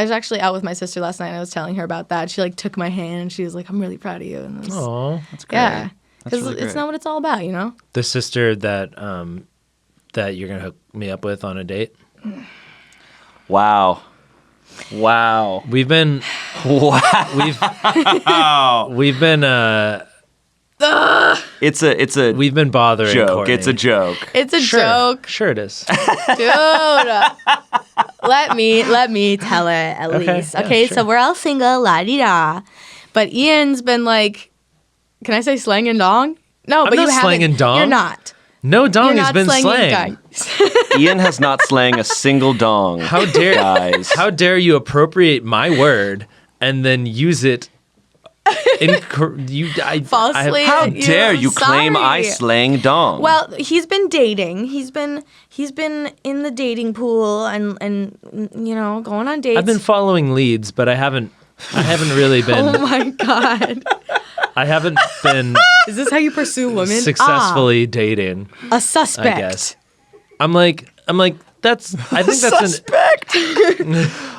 was actually out with my sister last night and I was telling her about that. She like took my hand and she was like, I'm really proud of you. And Oh, that's great. Yeah. Because really it's not what it's all about, you know? The sister that that you're going to hook me up with on a date? Wow. We've been we've been we've been bothering joke. Courtney. It's a joke. It's a joke. Sure it is. Dude. let me tell it at least. Yeah, Okay, sure. so we're all single, la-di-da. But Ian's been like, can I say slang and dong? No, I'm but not you haven't. slanging dong. You're not. No dong You're has not been slanging slang. dong. Ian has not slang a single dong. How dare guys? How dare you appropriate my word and then use it Falsely. How dare you claim I Sorry. slang dong? Well, he's been dating. He's been in the dating pool and you know, going on dates. I've been following leads, but I haven't really been. Oh my god. I haven't been Is this how you pursue women? successfully dating. A suspect. I guess. I'm like that's. I think that's suspect.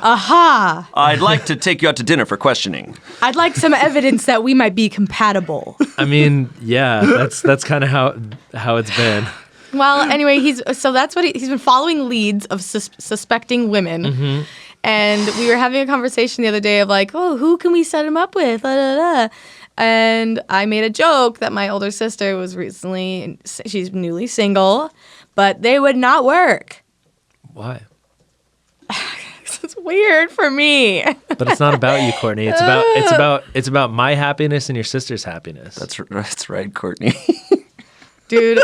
Aha. I'd like to take you out to dinner for questioning. I'd like some evidence that we might be compatible. I mean, yeah, that's kind of how it's been. Well, anyway, that's what he's been following leads of suspecting women. Mm-hmm. And we were having a conversation the other day of like, oh, who can we set him up with? Da, da, da. And I made a joke that my older sister was she's newly single, but they would not work. Why? It's weird for me. But it's not about you, Courtney. It's about my happiness and your sister's happiness. That's right, Courtney. Dude.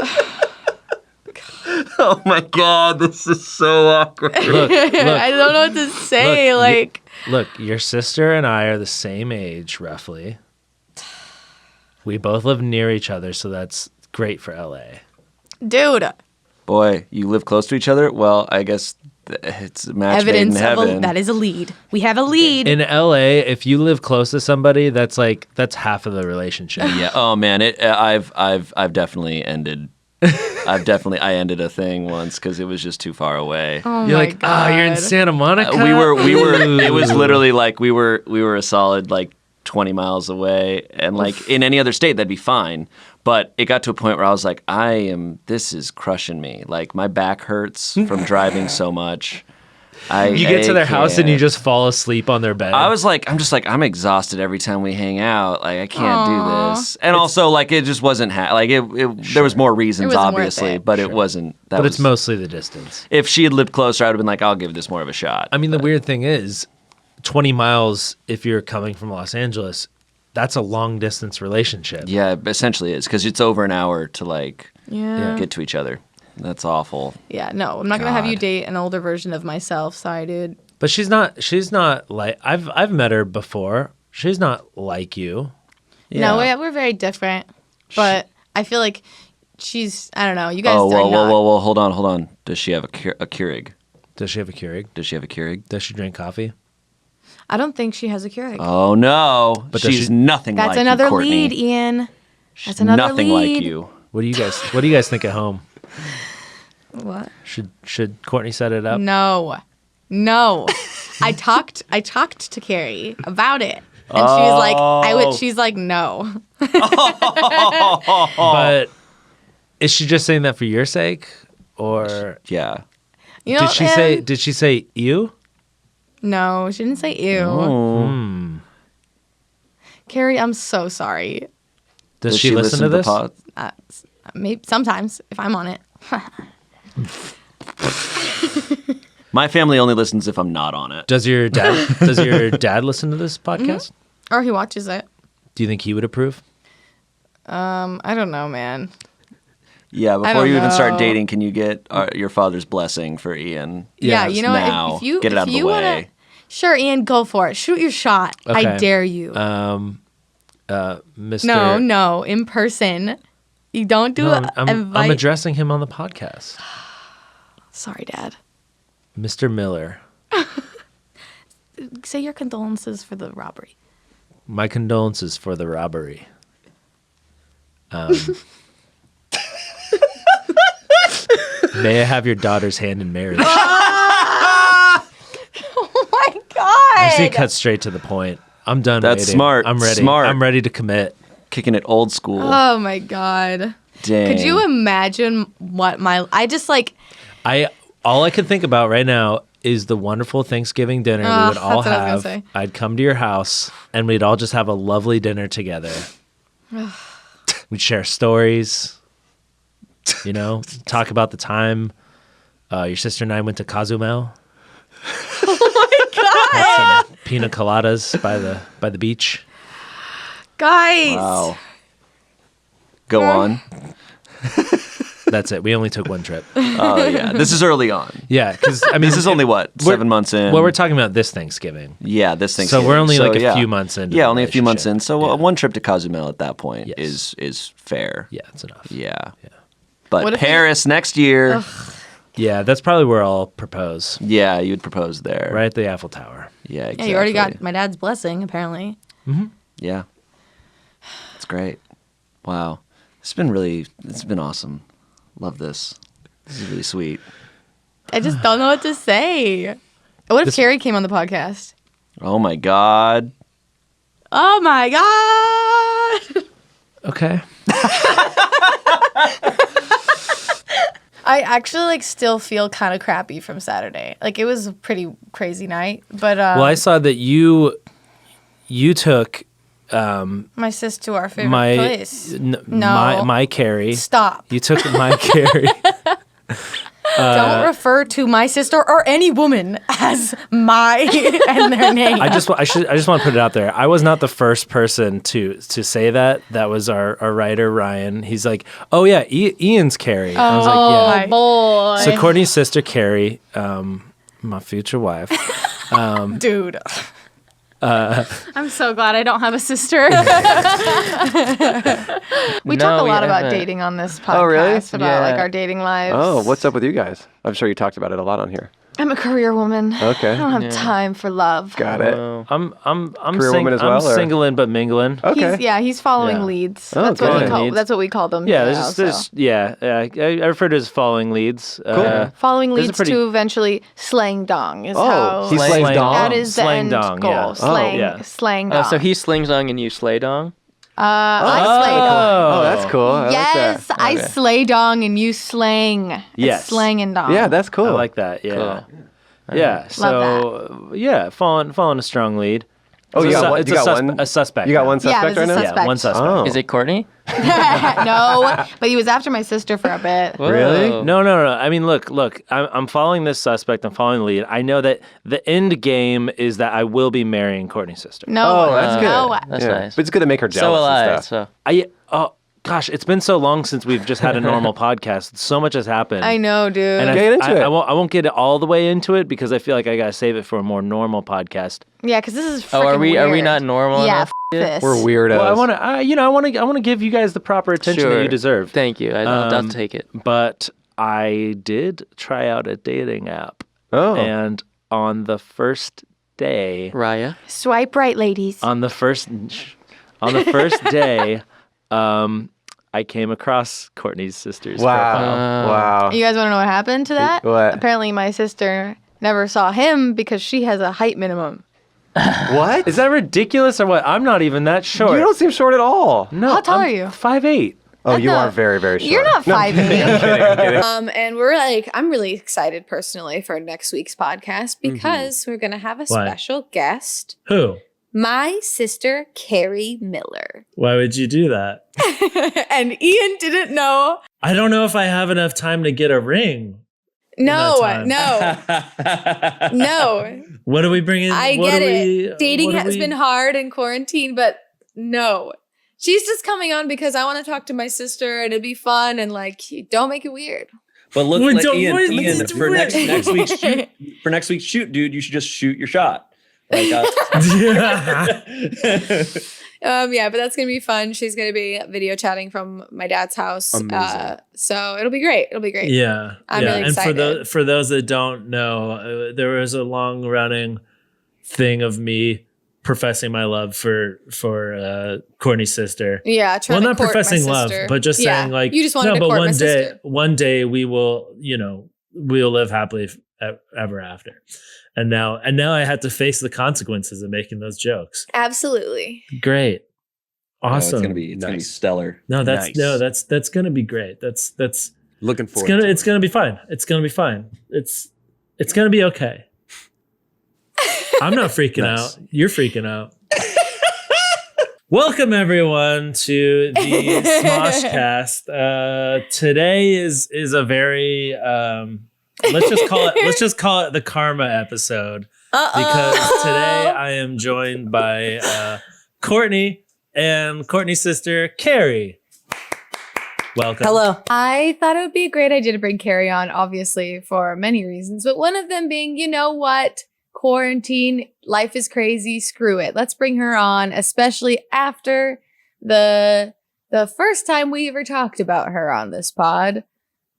Oh my God, this is so awkward. Look, I don't know what to say. Look, your sister and I are the same age, roughly. We both live near each other, so that's great for LA. Dude. Boy, you live close to each other? Well, I guess it's a match made in Evidence heaven. that is a lead. We have a lead. In LA, if you live close to somebody, that's half of the relationship. Yeah. Oh man, I've definitely ended. I ended a thing once because it was just too far away. Oh You're my like, God. you're in Santa Monica. We were. It was literally like we were a solid 20 miles away, and in any other state that'd be fine. But it got to a point where I was like, this is crushing me. Like my back hurts from driving so much. You get to their house and you just fall asleep on their bed. I'm exhausted every time we hang out. Like I can't do this. And also it just wasn't there was more reasons It wasn't worth obviously, it. but it wasn't. But it's mostly the distance. If she had lived closer, I would have been like, I'll give this more of a shot. I mean, the weird thing is, 20 miles if you're coming from Los Angeles, that's a long distance relationship. Yeah, it essentially is because it's over an hour to Yeah. get to each other. That's awful. Yeah, no, I'm not gonna have you God. date an older version of myself. Sorry, dude. But she's not like I've met her before. She's not like you. Yeah. No, we're very different. But I feel like she's. I don't know. You guys. Oh, are not. whoa! Hold on. Does she have a Keurig? Does she have a Keurig? Does she have a Keurig? Does she drink coffee? I don't think she has a Keurig. Oh no! But does she's she- nothing That's like another you, Courtney. lead, Ian. She's That's another nothing lead. like you. What do you guys think at home? What? Should Courtney set it up? No. I talked to Kari about it, and she's like, no. But is she just saying that for your sake, or Yeah. You know, Did she say you? No, she didn't say ew. Oh. Kari, I'm so sorry. Does she listen to the this? pod? Maybe sometimes if I'm on it. My family only listens if I'm not on it. Does your dad listen to this podcast? Or he watches it. Do you think he would approve? I don't know, man. Yeah, before don't you even start know. dating, can you get your father's blessing for Ian? Yeah, Yes, you know now. what? If you Get it out of the wanna, way. Sure, Ian, go for it. Shoot your shot. Okay. I dare you. Mr. No, in person. You don't do No, I'm invite. addressing him on the podcast. Sorry, Dad. Mr. Miller, Say your condolences for the robbery. my condolences for the robbery. May I have your daughter's hand in marriage? Oh my God. She cut straight to the point. I'm done. That's waiting. smart. I'm ready. Smart. I'm ready to commit. Kicking it old school. Oh my God. Dang. Could you imagine what I just like. All I can think about right now is the wonderful Thanksgiving dinner we would all that's what I was have. gonna say. I'd come to your house and we'd all just have a lovely dinner together. We'd share stories, talk about the time your sister and I went to Cozumel. Oh my God. Had some pina coladas by the beach. Guys. Wow. Go on. That's it. We only took one trip. Oh, yeah. This is early on. Yeah, because This is only, 7 months in? Well, we're talking about this Thanksgiving. Yeah, this Thanksgiving. So we're only like a yeah. few months in. Yeah, only a few months in. So one trip to Cozumel at that point Yes. is fair. Yeah, it's enough. Yeah. Yeah. But What if Paris next year. Yeah, that's probably where I'll propose. Yeah, you'd propose there. Right at the Eiffel Tower. Yeah, exactly. Yeah, you already got my dad's blessing, apparently. Yeah. It's great. Wow. It's been awesome. Love this. This is really sweet. I just don't know what to say. What if Kari came on the podcast? Oh my God. Oh my God. Okay. I actually still feel kind of crappy from Saturday. It was a pretty crazy night, but Well, I saw that you took my sis to our favorite place. No. my Kari. Stop. You took my Kari. Don't refer to my sister or any woman as my and their name. I just want to put it out there. I was not the first person to say that. That was our writer Ryan. He's like, "Oh yeah, Ian's Kari." I was like, "Yeah." Boy. So Courtney's sister Kari, my future wife. Dude. I'm so glad I don't have a sister. We talk a lot about dating on this podcast. Oh, really? About our dating lives. Oh, what's up with you guys? I'm sure you talked about it a lot on here. I'm a career woman. Okay. I don't have time for love. Got it. I'm Career woman as well, or? singling but mingling. Okay. He's following Yeah. leads. Oh, That's what we good. call. Leads. That's what we call them. Yeah, now, I refer to it as following leads. Following There's a leads pretty- to eventually slaying dong is Oh, how. he slays dong? That is the Slang end dong, goal. yeah. Slaying, yeah. slaying dong. So he slings dong and you slay dong? I slay dong. Oh, that's cool. I Yes, like I Okay. slay dong and you slang. Yes. It's slang and dong. that. Yeah, that's cool. I like that. Yeah. Cool. Yeah. So following a strong lead. Oh, It's you a got su- one. it's You a got sus- one. a suspect. You got now. one suspect there's right a now. suspect. Yeah, one suspect. Oh. Is it Courtney? No, but he was after my sister for a bit. Really? Whoa. No. I mean, look. I'm following this suspect. I'm following the lead. I know that the end game is that I will be marrying Courtney's sister. No, Oh, that's good. no. That's Yeah. nice. But it's good to make her So jealous will I. and stuff. So Gosh, it's been so long since we've just had a normal podcast. So much has happened. I know, dude. And Get into it. I won't get all the way into it because I feel like I gotta save it for a more normal podcast. Yeah, because this is freaking are we weird. not normal Yeah, enough this. We're weirdos. Well, I want to give you guys the proper attention that you deserve. Thank you. I'll take it. But I did try out a dating app, Oh. and on the first day, Raya. Swipe right, ladies. on the first day, I came across Courtney's sister's profile. Wow. You guys want to know what happened to that? What? Apparently, my sister never saw him because she has a height minimum. What? Is that ridiculous or what? I'm not even that short. You don't seem short at all. No, How tall I'm are you? 5'8". Oh, you No. are very, very short. You're not No, 5'8". I'm kidding. And we're I'm really excited personally for next week's podcast because we're going to have a Why? special guest, Who? my sister, Kari Miller. Why would you do that? And Ian didn't know. I don't know if I have enough time to get a ring. No, time. no. What are we bringing? I what get are it. we- Dating what are has we- been hard in quarantine, but no. She's just coming on because I want to talk to my sister and it'd be fun and don't make it weird. But look, Wait, like don't- Ian, wait, Ian let's for do next it. week's shoot, dude, you should just shoot your shot. Like, Yeah, but that's gonna be fun. She's gonna be video chatting from my dad's house. Amazing. So it'll be great. It'll be great. Yeah, I'm yeah. really And excited. for those that don't know, there was a long running thing of me professing my love for Courtney's sister. Yeah, trying Well, to not court my professing love, sister. but just Yeah, saying like, you just wanted no, to but court my one day, sister. one day we will, we'll live happily ever after. And now I had to face the consequences of making those jokes. Absolutely. Great. Awesome. It's gonna be stellar. No, that's Nice. that's gonna be great. That's Looking forward. it's gonna be fine. It's gonna be fine. It's gonna be okay. I'm not freaking Nice. out. You're freaking out. Welcome everyone to the SmoshCast. Today is a very let's just call it the karma episode. Because today I am joined by Courtney and Courtney's sister Kari. Welcome. Hello. I thought it would be a great idea to bring Kari on, obviously, for many reasons, but one of them being, you know what? Quarantine, life is crazy, screw it. Let's bring her on, especially after the first time we ever talked about her on this pod.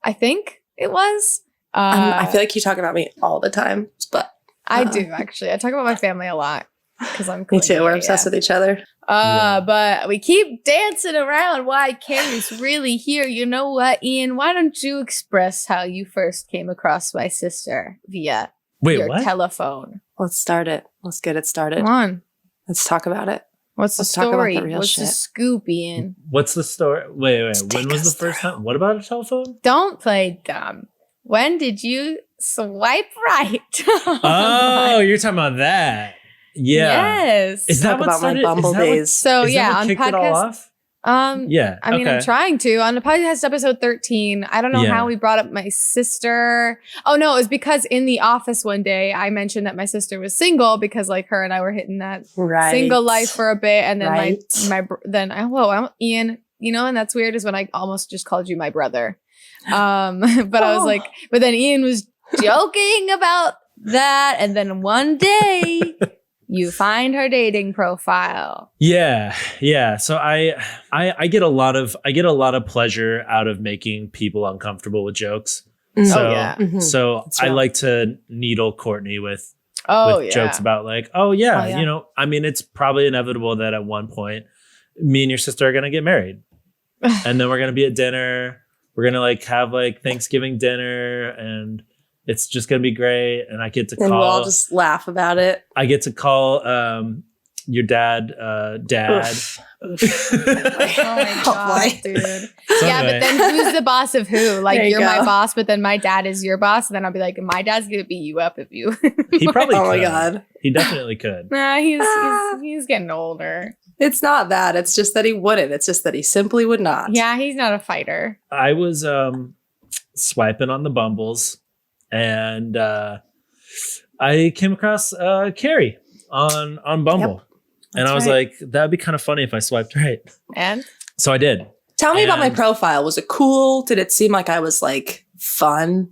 I think it was. I feel like you talk about me all the time, but I do, actually. I talk about my family a lot because I'm me clingy, too. We're obsessed with each other. But we keep dancing around why Kari's really here. You know what, Ian? Why don't you express how you first came across my sister via your telephone? Let's start it. Let's get it started. Come on. Let's talk about it. What's the Let's talk about story? the real What's the shit. scoop, Ian? What's the story? Wait. Take When was us the first through. time? What about a telephone? Don't play dumb. When did you swipe right? Oh, you're talking about that. Yeah. Yes. Is that Talk what about my started? Bumble is that what- days. So is that yeah, what on kicked it all podcast. off? Yeah. I mean, I'm okay. trying to. On the podcast episode 13, I don't know Yeah. how we brought up my sister. Oh no, it was because in the office one day I mentioned that my sister was single because like her and I were hitting that Right. single life for a bit, and then Right. I'm Ian, you know, and that's weird is when I almost just called you my brother. But I was like, but then Ian was joking about that, and then one day you find her dating profile. Yeah. So I get a lot of pleasure out of making people uncomfortable with jokes. Mhm. So, Oh, yeah. Mhm. so That's I real. like to needle Courtney with Oh yeah. jokes about like, oh yeah, Oh, yeah. you know, I mean, it's probably inevitable that at one point me and your sister are going to get married and then we're going to be at dinner. We're going to like have like Thanksgiving dinner and it's just going to be great. And I get to And we'll all call, just laugh about it. I get to call your dad. Oof. Oh my god, boy. dude. So Yeah, anyway. but then who's the boss of who? Like There you you're my go. boss, but then my dad is your boss. And then I'll be like, my dad's gonna beat you up if you. He probably Oh my could. God. He definitely could. Nah, he's getting older. It's not that. It's just that he wouldn't. It's just that he simply would not. Yeah, he's not a fighter. I was swiping on the Bumbles and I came across Kari on Bumble. And That's I was right. like, that'd be kind of funny if I swiped right. And So I did. Tell me about my And- profile. Was it cool? Did it seem like I was like fun?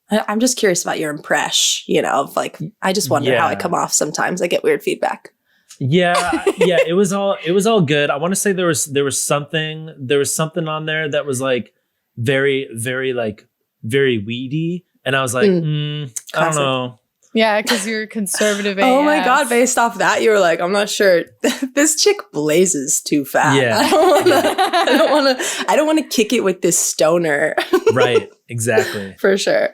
I'm just curious about your impression, you know, of like, I just wonder how I Yeah. come off sometimes. I get weird feedback. Yeah, it was all good. I want to say there was something on there that was like very, very like very weedy. And I was like, I don't Classic. know. yeah, because you're conservative. Oh my AF. God. Based off that, you were like, I'm not sure. This chick blazes too fat. Yeah. I don't want to kick it with this stoner Right, exactly. for sure.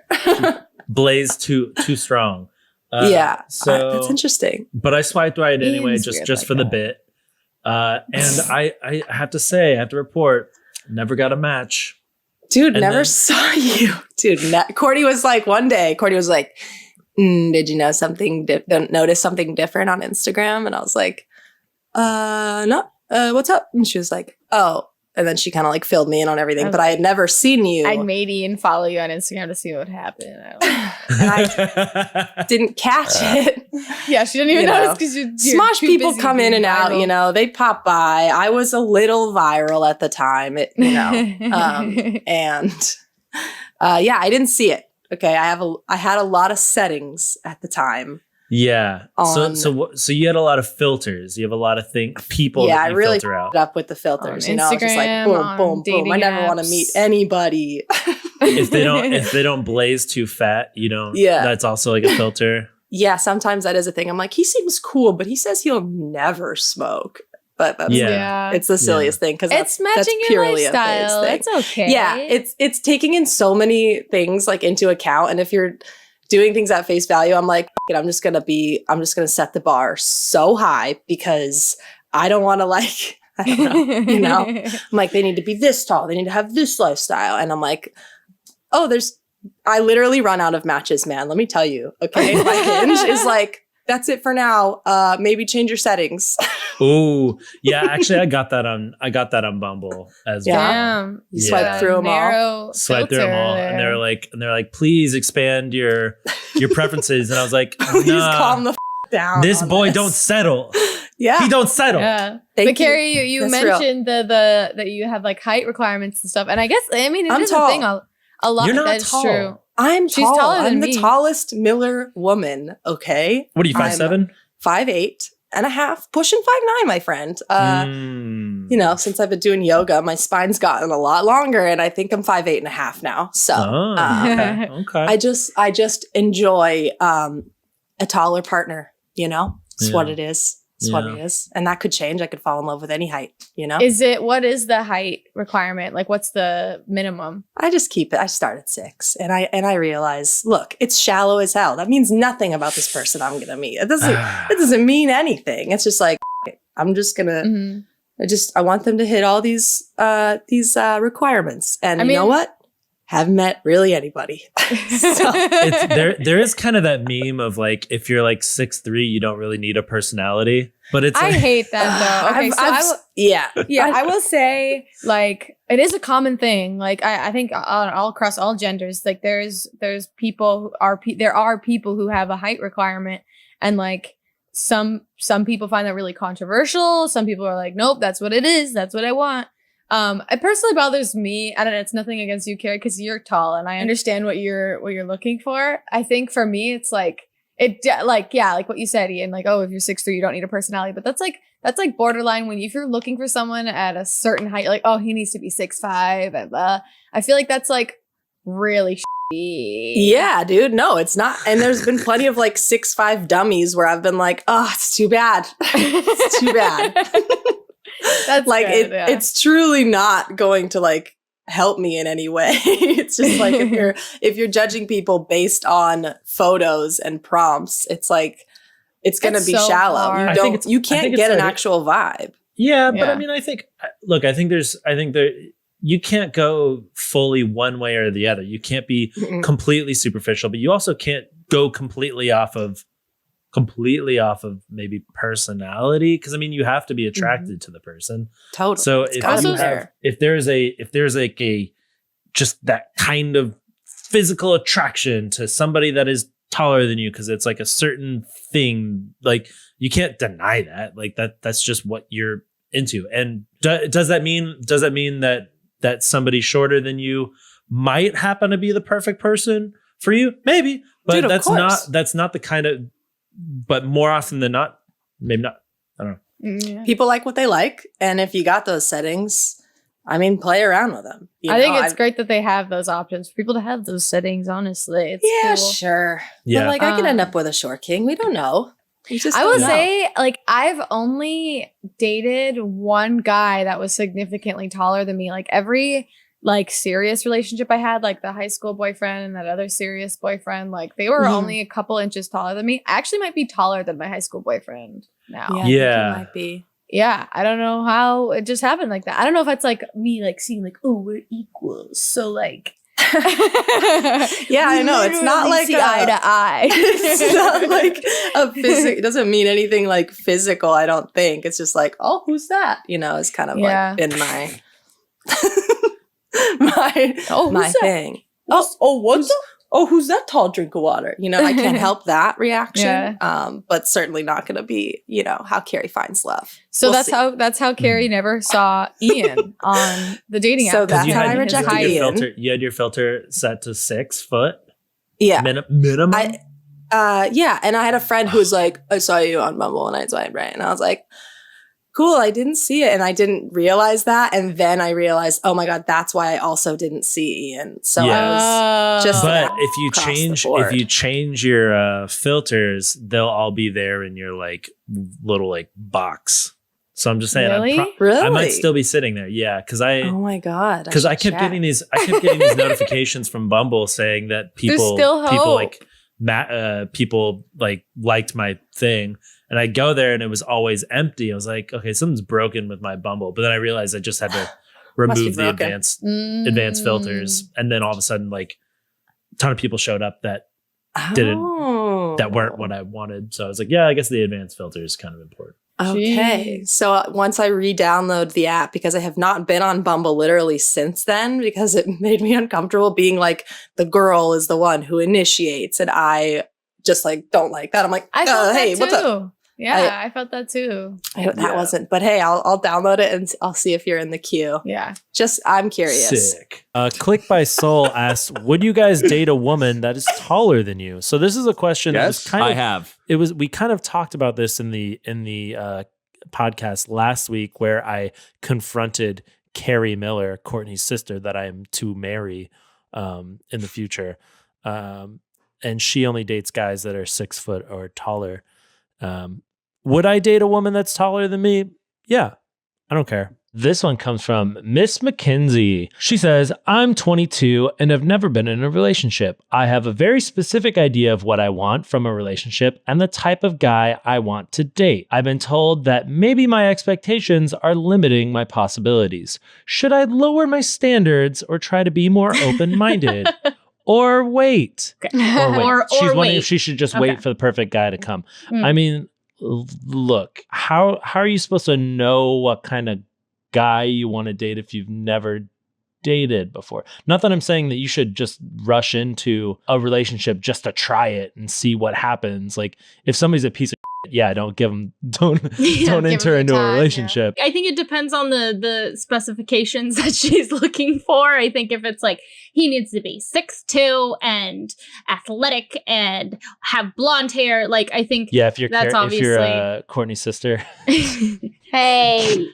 Blaze too strong. Yeah. So That's interesting. but I swiped right anyway, Ian's just weird just like for the that. bit. And I have to say, I have to report, never got a match. Dude, And never then- saw you. Dude, Courtney was like, one day, Courtney was like, did you know notice something different on Instagram? And I was like, no, what's up? And she was like, oh. And then she kind of like filled me in on everything, but I had never seen you. I'd made Ian follow you on Instagram to see what would happen. Didn't catch it. Yeah, she didn't even You know. notice because you're Smosh too people busy come in being and out, viral. you know, they pop by. I was a little viral at the time, and yeah, I didn't see it. Okay, I had a lot of settings at the time. Yeah. On- So you had a lot of filters. You have a lot of people Yeah, that I you really filter out. put up with the filters. On You know, it's just like Instagram, boom, on boom, boom. dating I never want to apps. meet anybody. If they don't blaze too fat, you don't. Yeah. That's also like a filter. Yeah, sometimes that is a thing. I'm like, he seems cool, but he says he'll never smoke. But that's Yeah. it's the silliest thing because It's matching that's your purely a phase lifestyle. thing. It's okay. Yeah, it's taking in so many things like into account, and if you're doing things at face value. I'm like, "F- it, I'm just gonna set the bar so high because I don't want to like, I don't know, I'm like, they need to be this tall. They need to have this lifestyle. And I'm like, oh, I literally run out of matches, man. Let me tell you. Okay. My Hinge is like, that's it for now. Maybe change your settings. Ooh, yeah. Actually, I got that on Bumble as well. Damn. You swipe through them all. Swipe through them all, and they're like, please expand your preferences. And I was like, Please calm the down. This boy this. don't settle. Yeah, he don't settle. Yeah. Thank But Kari, you That's mentioned that you have like height requirements and stuff, and I guess it I'm is tall. a thing. A lot You're not that's tall. true. I'm She's tall. taller than I'm me. the tallest Miller woman. Okay. What are you, 5'7"? 5'8.5", pushing 5'9", my friend. You know, since I've been doing yoga, my spine's gotten a lot longer, and I think I'm 5'8.5" now. So Okay. I just enjoy a taller partner. You know, it's what it is. It's what it is, and that could change. I could fall in love with any height. You know, What is the height requirement? Like, what's the minimum? I just keep it. I start at 6, and I realize, look, it's shallow as hell. That means nothing about this person I'm gonna meet. It doesn't mean anything. It's just like I'm just gonna. Mm-hmm. I want them to hit all these requirements, and you know what? Haven't met really anybody. So. There is kind of that meme of like, if you're like 6'3", you don't really need a personality. But it's I like, hate that though. Okay, I will say, like, it is a common thing. Like, I think all across all genders, like there's people who are there are people who have a height requirement, and like some people find that really controversial. Some people are like, nope, that's what it is. That's what I want. It personally bothers me. I don't know. It's nothing against you, Kari, because you're tall, and I understand what you're looking for. I think for me, it's like like what you said, Ian. Like, oh, if you're 6'3", you don't need a personality. But that's like borderline when if you're looking for someone at a certain height, you're like, oh, he needs to be 6'5", and I feel like that's like really shitty. Yeah, dude. No, it's not. And there's been plenty of like 6'5" dummies where I've been like, oh, it's too bad. It's too bad. That's like good, yeah. it's truly not going to like help me in any way. It's just like if you're judging people based on photos and prompts, it's like it's going to be so shallow. hard. You can't get an actual vibe. yeah, but Yeah. I mean, I think you can't go fully one way or the other. You can't be completely superficial, but you also can't go completely off of maybe personality, because I mean, you have to be attracted to the person. Totally. So It's if there's like a just that kind of physical attraction to somebody that is taller than you, because it's like a certain thing, like you can't deny that. Like that's just what you're into. And does that mean that somebody shorter than you might happen to be the perfect person for you? Maybe, but Dude, of that's course. not the kind of. But more often than not, maybe not. I don't know. Yeah. People like what they like, and if you got those settings, I mean, play around with them. I think it's great that they have those options for people to have those settings. Honestly, it's cool. sure. Yeah. But like, I could end up with a short king. We don't know. I will say, like, I've only dated one guy that was significantly taller than me. Like, every like serious relationship I had, like the high school boyfriend and that other serious boyfriend, like they were only a couple inches taller than me. I actually might be taller than my high school boyfriend now. I think it might be. Yeah, I don't know how it just happened like that. I don't know if it's like me like seeing like, oh, we're equals. So like yeah, I know. It's not like see eye to eye. It's not like a physical. It doesn't mean anything like physical, I don't think. It's just like, oh, who's that? You know, it's kind of like in my my thing. Who's that tall drink of water? You know, I can't help that reaction. But certainly not going to be, you know, how Kari finds love. So that's how Kari never saw Ian on the dating app. So that's how I rejected Ian. You had your filter set to 6 foot. Yeah, minimum. Yeah, and I had a friend who was like, I saw you on Bumble and I swiped right, and I was like, cool, I didn't see it, and I didn't realize that, and then I realized, oh my god, that's why I also didn't see Ian. So I was just. But if you change your filters, they'll all be there in your like little like box. So I'm just saying, really? I might still be sitting there. Yeah, because Oh my god! I kept getting these notifications from Bumble saying that people still hope. like people like liked my thing, and I go there and it was always empty. I was like, okay, something's broken with my Bumble. But then I realized I just had to remove the advanced filters, and then all of a sudden, like a ton of people showed up that weren't what I wanted. So I was like, yeah, I guess the advanced filter is kind of important. Okay. Jeez. So once I re-download the app, because I have not been on Bumble literally since then, because it made me uncomfortable being like, the girl is the one who initiates, and I just like don't like that. I'm like, I felt hey, that what's too. up? Yeah, I felt that too. That wasn't, but hey, I'll download it and I'll see if you're in the queue. Yeah. Just, I'm curious. Sick. Click by Soul asks, would you guys date a woman that is taller than you? So this is a question that was kind of, I have. we kind of talked about this in the podcast last week, where I confronted Kari Miller, Courtney's sister, that I am to marry in the future. And she only dates guys that are 6 foot or taller. Would I date a woman that's taller than me? Yeah, I don't care. This one comes from Miss McKinsey. She says, I'm 22 and have never been in a relationship. I have a very specific idea of what I want from a relationship and the type of guy I want to date. I've been told that maybe my expectations are limiting my possibilities. Should I lower my standards or try to be more open-minded? Or wait. Or She's wondering wait. if she should just wait for the perfect guy to come. I mean, look, how are you supposed to know what kind of guy you want to date if you've never dated before? Not that I'm saying that you should just rush into a relationship just to try it and see what happens. Like, if somebody's a piece of shit, yeah, don't enter into a relationship. I think it depends on the specifications that she's looking for. I think if it's like he needs to be 6'2" and athletic and have blonde hair, like I think Yeah, if you're that's obviously Courtney's sister. Hey,